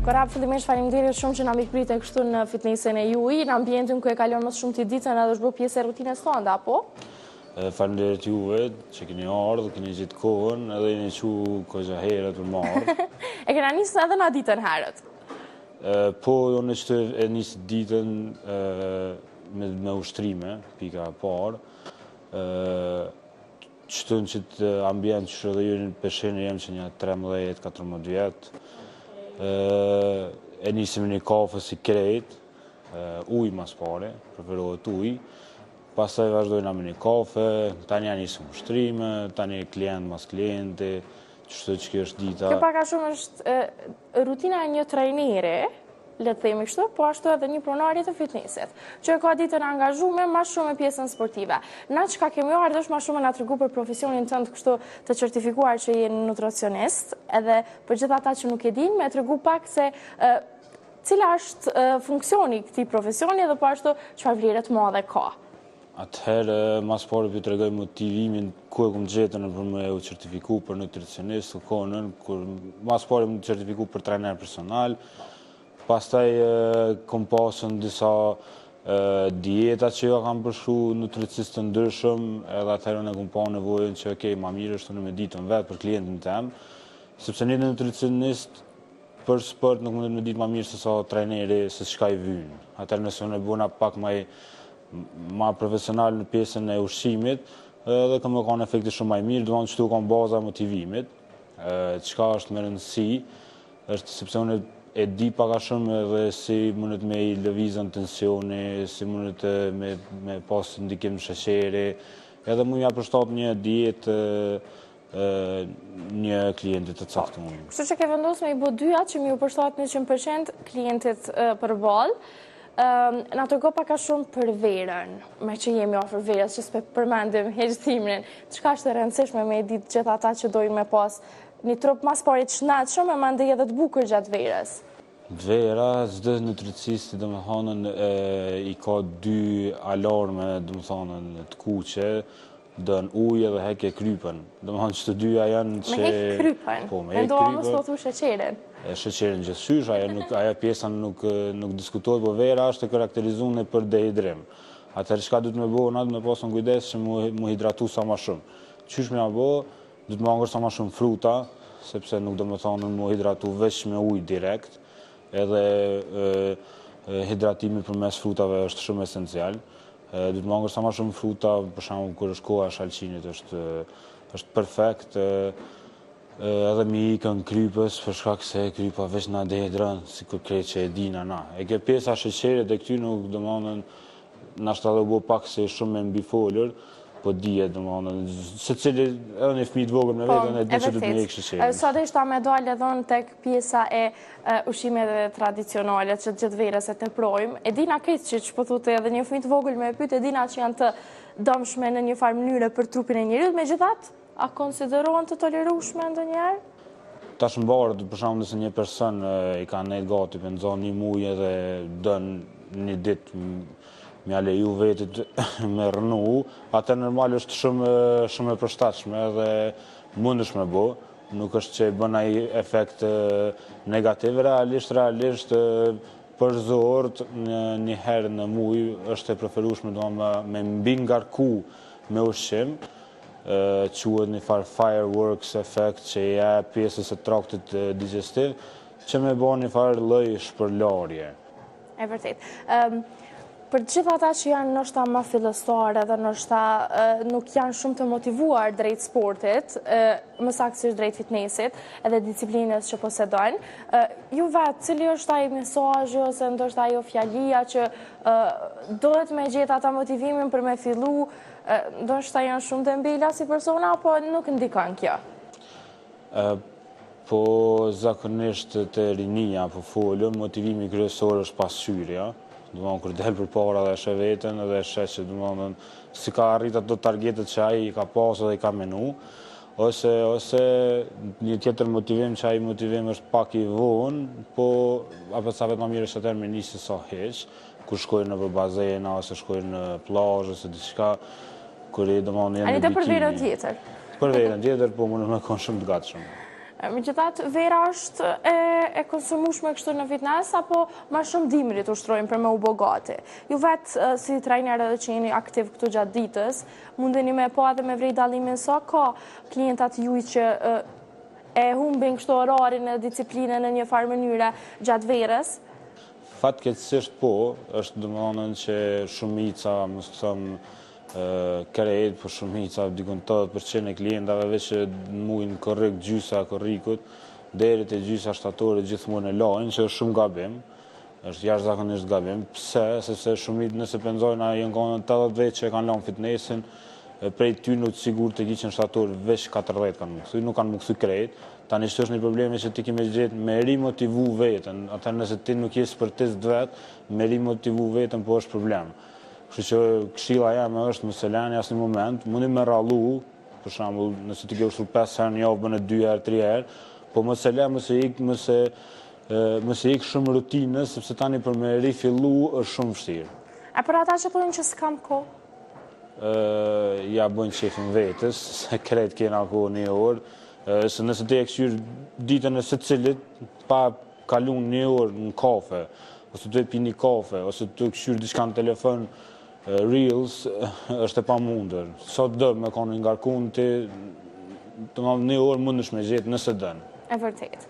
Korab, fillimisht faleminderit shumë që na mikprite kështu në fitnesin e juaj, në ambientin ku e kalon më shumë ti ditën edhe është bërë pjesë e rutinës tonë, apo? Faleminderit juve që keni ardhur, keni gjetë kohën, edhe jeni çu kohë herët për marrë. E kena nisë edhe na ditën herët. Po, unë që e nisë ditën me ushtrime, pika e parë. Qëtën që të ambient që edhe ju një peshenë jem që një 13-14 vjetë. E nisim një kafe si krejt, uj mas pare, preferohet uj. Pastaj vazhdojna me një kafe, tani ja nisim ushtrime, tani klient mas klienti, qështu që kjo është dita. Kjo pak a shumë është rutina e një trajneri, le të themi kështu, po ashtu edhe një pronari të fitnessit, që ka ditën angazhume ma shumë e pjesën sportive. Na çka kemi ardhur është ma shumë na tregu për profesionin tënd kështu të certifikuar që je nutricionist, edhe për gjithë ata që nuk e dinë, me tregu pak se cila është funksioni i këtij profesioni dhe po ashtu çfarë vlere të madhe ka. Atëherë, mas pare për të regoj motivimin ku e kom gjetën për me u certifiku për nutricionist, konën, mas pare më certifiku për trajner personal. Pastaj kom pasën disa dieta që jo kam përshu nutricistë të ndryshëm, edhe atëherë në kom pa nevojën që okej, ma mirë është të në me ditën vetë për klientin tem, sepse një nutricionist për sport nuk më me ditë ma mirë se sa trajneri se shka i vynë. Atëherë nëse unë e bona pak ma profesional në pjesën e ushqimit, edhe kam e kanë efekti shumë maj mirë, duan që tu kam baza motivimit, qka është me rëndësi, është sepse unë e di paka shumë edhe si mundet me i lëvizën tensioni, si mundet me pas ndikim sheqeri, edhe mu ja përshtat një dietë një klientit të caktuar. Kështu që ke vendosur me i bë dyja që mi u përshtat 100% klientit përballë. Na tërgo paka shumë për verën, me që jemi ofër verës, që s'pe përmendim heqëtimin. Çka është e rëndësishme me i ditë gjithë ata që dojnë me pas një trup mas pari të shnetshëm e mandej edhe të bukur gjatë verës? Vera, çdo nutricist domethënë i ka 2 alarme domethënë të kuqe, dën ujë dhe heke krypën. Domethënë që të dyja janë që me hek krypën. Po, me hek krypën. Mendova mos po thu sheqerin. Sheqerin gjithësysh, ajo pjesa nuk diskutohet, po vera është e karakterizuar për dehidrim. Atëherë çka duhet me bëu, na duhet me pasur kujdes që mu hidratu sa më shumë. Qysh me ja bëu, duhet me hangër sa më shumë fruta, sepse nuk do me thonë mu hidratu veç me ujë direkt, edhe hidratimi përmes frutave është shumë esencial. Duhet me hangër sa më shumë fruta, për shembull kur është koha e shalqinit është perfekt. Edhe mi ikën krypës, për shkak se krypa veç na dehidron, si kur krejt që e dina na. E ke pjesa sheqerit e këty nuk domethënë nashta do bëu pak se shumë me mbi folur, po dihet domethënë secili edhe një fëmijë të vogël me veten e di që duhet me ikë sheqerin. Sot ishta me dalë edhe tek pjesa e ushqimeve tradicionale që gjithë verës e teprojmë. E dina këtë që po thotë edhe një fëmijë të vogël me pyet, e dina që janë të dëmshme në një farë mënyrë për trupin e njeriut, megjithatë a konsiderohen të tolerueshme ndonjëherë? Tash mbarët, për shembull nëse një person i ka nejt gati për nxon një muaj edhe dën një ditë me leju vetit me rënu, atë normal është shumë e përshtatshme edhe mundesh me bë. Nuk është që bën ai efekt negativ, realisht për zort një herë në muaj është e preferueshme me mbi ngarku me ushqim. Quhet një farë fireworks effect që ja pjesës e traktit digestiv, që me bën një farë lloj shpërlarje. E vërtet. Për gjithë ata që janë ndoshta më fillestare dhe ndoshta nuk janë shumë të motivuar drejt sportit, më saktësisht drejt fitnessit edhe disiplinës që posedojnë, ju vetë cili është ai mesazhi ose ndoshta ajo fjalia që duhet me gjetë ata motivimin për me fillu, ndoshta janë shumë të mbela si persona, apo nuk ndikon kjo? Po zakonisht të rinia po folëm, motivimi kryesor është pasqyrja. Domethënë kur del përpara dhe sheh veten edhe sheh që domethënë si ka arrit ato targetet që ai ka pasur dhe i ka menu, ose një tjetër motivim që ai motivim është pak i vonë, po apo sa vetë më mirë është atëherë me nisë sa hiç, kur shkojnë në bazena ose shkojnë në plazh ose diçka, kur i domethënë janë në bikini. Për verën tjetër. Për verën tjetër, po mundu me kon shumë të gatshëm. Megjithatë, vera është e konsumueshme kështu në fitnes, apo ma shumë dimrit ushtrojnë për me u bogati? Ju vetë si trajner edhe që jeni aktiv këtu gjatë ditës, mundeni me po edhe me vrej dallimin sa ka klientat juj që e humbin kështu orarin e disiplinën në një farë mënyre gjatë verës? Fatkeqësisht po, është domethënë që shumica, mos them krejt, për shumica dikon 80% e klientave veç që mujnë korrekt gjysa korrikut, deri te gjysa shtatore gjithmonë e lajnë, që është shumë gabim. Është jashtëzakonisht gabim. Pse? Sepse shumit nëse pensojnë janë kanë 80 vjet që e kanë lënë fitnesin, prej ty nuk sigurt të kiqen shtator veç 40 kanë më nuk kanë më kthy krejt. Tani është një problem që ti ke me gjetë me rimotivu veten. Atë nëse ti nuk je sportist vet, me rimotivu veten po është problem. Kështu që këshilla jame është mos e lani asnjë moment, mundi me rallu, për shembull, nëse ti ke ushtur 5 herë në javë bën 2 herë, 3 herë, po mos e lë, mos e ik shumë rutinës, sepse tani për me rifillu është shumë vështirë. A për ata që thonë që s'kam kohë? Ja bëjnë qefin vetës, se krejt kena kohë një orë, se nëse ti e këshyr ditën e secilit, pa kalun një orë në kafe, ose të e pi një kafe, ose të këshyr diçka në telefon, Reels, është e pamundër. Sot dë me kanë ngarkun ti, një orë mundesh me gjetë nëse dënë. E vërtet.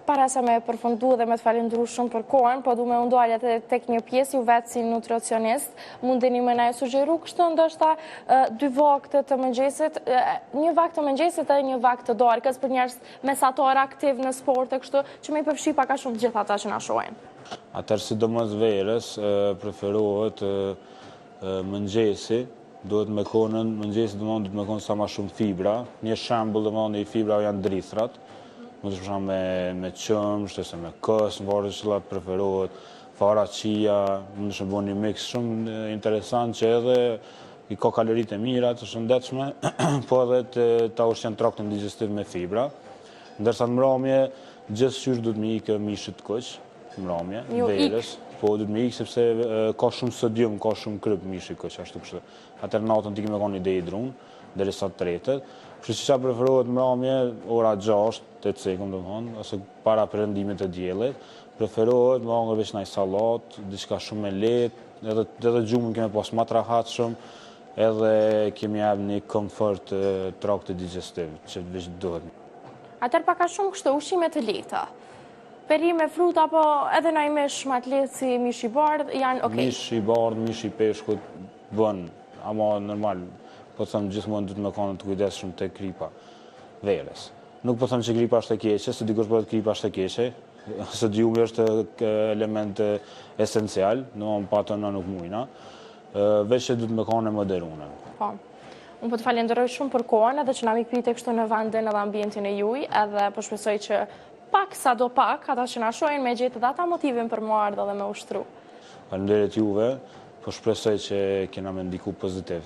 Para se me përfundu dhe me të falendru shumë për kohën, po du me undualja tek një pjesë, ju vetë si nutricionist, mundeni me na e sugjeru kështë ndoshta 2 vakte të mëngjesit, një vakt të mëngjesit dhe një vakt të darkës për njerëz mesatar aktiv në sport e kështu, që me i përfshi paka shumë gjithë ata që na shohin. Atër sidomos verës, preferohet mëngjesi, duhet me konën, mëngjesi duhet me konë sa ma shumë fibra, një shembull domethënë i fibra janë drithrat, mund të shpesham me qëmsht, ose me kës, në varë që preferohet, fara qia, mund të shëmbon një mix shumë interesant që edhe i ka kalorit e mira, të shëndetshme, po edhe ta ushqen traktin digestiv me fibra. Ndërsa në mramje, gjithçysh duhet me ikë mishit kuq, mramje, verës, po duhet me ikë sepse ka shumë sodium, ka shumë kryp mishi kuq, ashtu kështu. Atër natën ti kime ka një dehidrun, derisa të tretet. Kështu që preferohet mramje ora 6, 8 sekund domethënë, ose para perëndimit të diellit. Preferohet me hangër veç një sallat, diçka shumë e lehtë, edhe gjumin kemi pas më të rahatshëm, edhe kemi jap një komfort traktit digestiv, që veç duhet. Atër paka shumë kështu ushqime të lehta. Perime, fruta, apo edhe në mish më të lehtë si mish i bardh, janë okay. Mish i bardh, mish i peshkut bën, ama normal, po thëmë gjithmonë duhet me kanë të kujdesshëm te gripa verës. Nuk po thëmë që gripa është e keqe, se dikush bëhet gripa është e keqe, sodiumi është element esencial, domethënë pa ato na nuk mujna, veç që duhet me kanë e moderune. Po. Unë po të falenderoj shumë për kohën, edhe që na mikpite kështu në vendin edhe ambientin e juaj, edhe po shpresoj që pak sa do pak, ata që na shohin me gjetë dhe ata motivin për mu ardhë dhe me ushtru. Falenderit juve, po shpresoj që kena me ndiku pozitiv.